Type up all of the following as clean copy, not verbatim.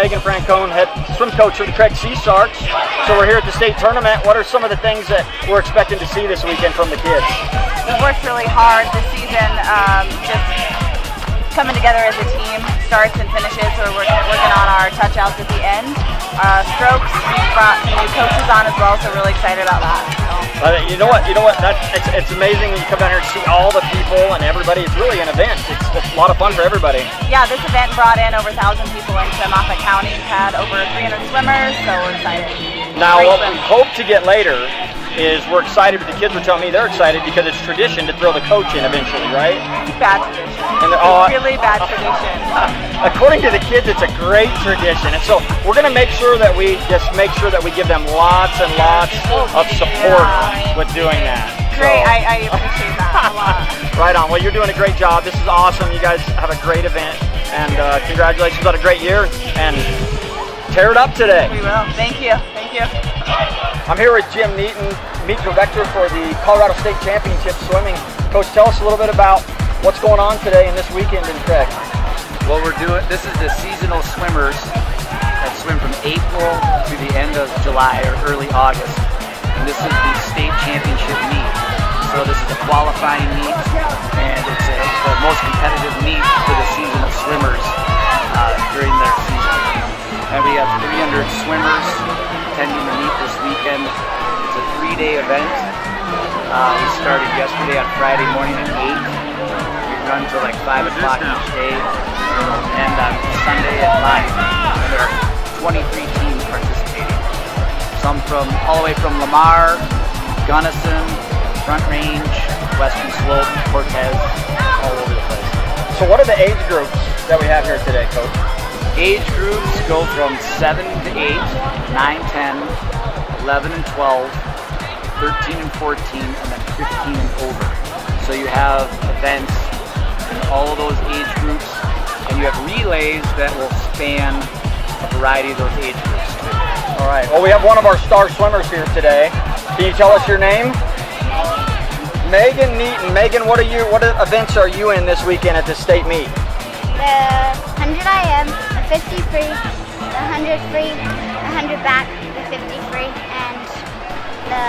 Megan Francone, head swim coach for the Craig Sea Sharks. So we're here at the state tournament. What are some of the things that we're expecting to see this weekend from the kids? We've worked really hard this season, just coming together as a team, starts and finishes. So we're working on our touchouts at the end. Strokes, we've brought some new coaches on as well, so really excited about that. You know what? It's amazing when you come down here and see all the people and everybody. It's really an event. It's a lot of fun for everybody. Yeah, this event brought in over 1,000 people into Moffat County. We've had over 300 swimmers, so we're excited. Now, what we hope to get later is we're excited, but the kids were telling me they're excited because it's tradition to throw the coach in eventually, right? Bad tradition. And really bad tradition. According to the kids, it's a great tradition, and so we're going to make sure that we give them lots and lots of support with doing that. Great, so, I appreciate that a lot. Right on. Well, you're doing a great job. This is awesome. You guys have a great event, and congratulations on a great year. And tear it up today. We will. Thank you. Thank you. I'm here with Jim Neaton, meet director for the Colorado State Championship Swimming. Coach, tell us a little bit about what's going on today and this weekend in Craig. Well, this is the seasonal swimmers that swim from April to the end of July or early August. And this is the state championship meet. So this is a qualifying meet, and it's the most competitive meet for the seasonal swimmers during their season. And we have 300 swimmers attending the meet this weekend. It's a 3-day event. We started yesterday on Friday morning at 8. We run till like 5 o'clock each day, and on Sunday at 5. And there are 23 teams participating. Some from all the way from Lamar, Gunnison, Front Range, Western Slope, Cortez, all over the place. So what are the age groups that we have here today, Coach? Age groups go from 7 to 8, 9, 10, 11 and 12, 13 and 14, and then 15 and over. So you have events in all of those age groups, and you have relays that will span a variety of those age groups too. All right. Well, we have one of our star swimmers here today. Can you tell us your name? Megan Neaton. Megan, what events are you in this weekend at the state meet? The 100 IM, the 50 free, the 100 free, the 100 back, the 50 free, and the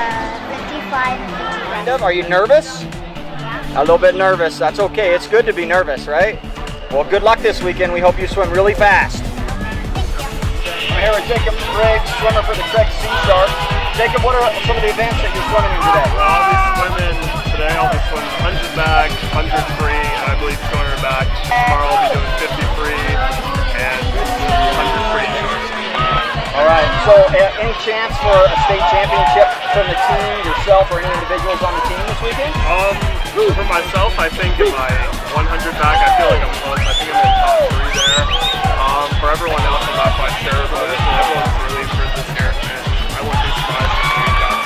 50 fly and the 50 run. Are you nervous? Yeah. A little bit nervous. That's okay. It's good to be nervous, right? Well, good luck this weekend. We hope you swim really fast. I'm here with Jacob Briggs, swimmer for the Craig Sea Sharks. Jacob, what are some of the events that you're swimming in today? Well, I'll be swimming today. I'll be swimming 100 back, 100 free, and I believe 200 back. Tomorrow I'll be doing 50 free and 100 free. All right. So, any chance for a state championship from the team, yourself, or any individuals on the team this weekend? For myself, I think in my 100 back, I feel like I'm close. I think I'm in the top 3 there. For everyone else, I'm not quite sure, but everyone's really improved this year, and I wouldn't be surprised if we got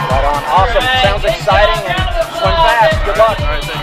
Right on. Awesome. Sounds exciting, and swim fast. Good luck. All right, thank you.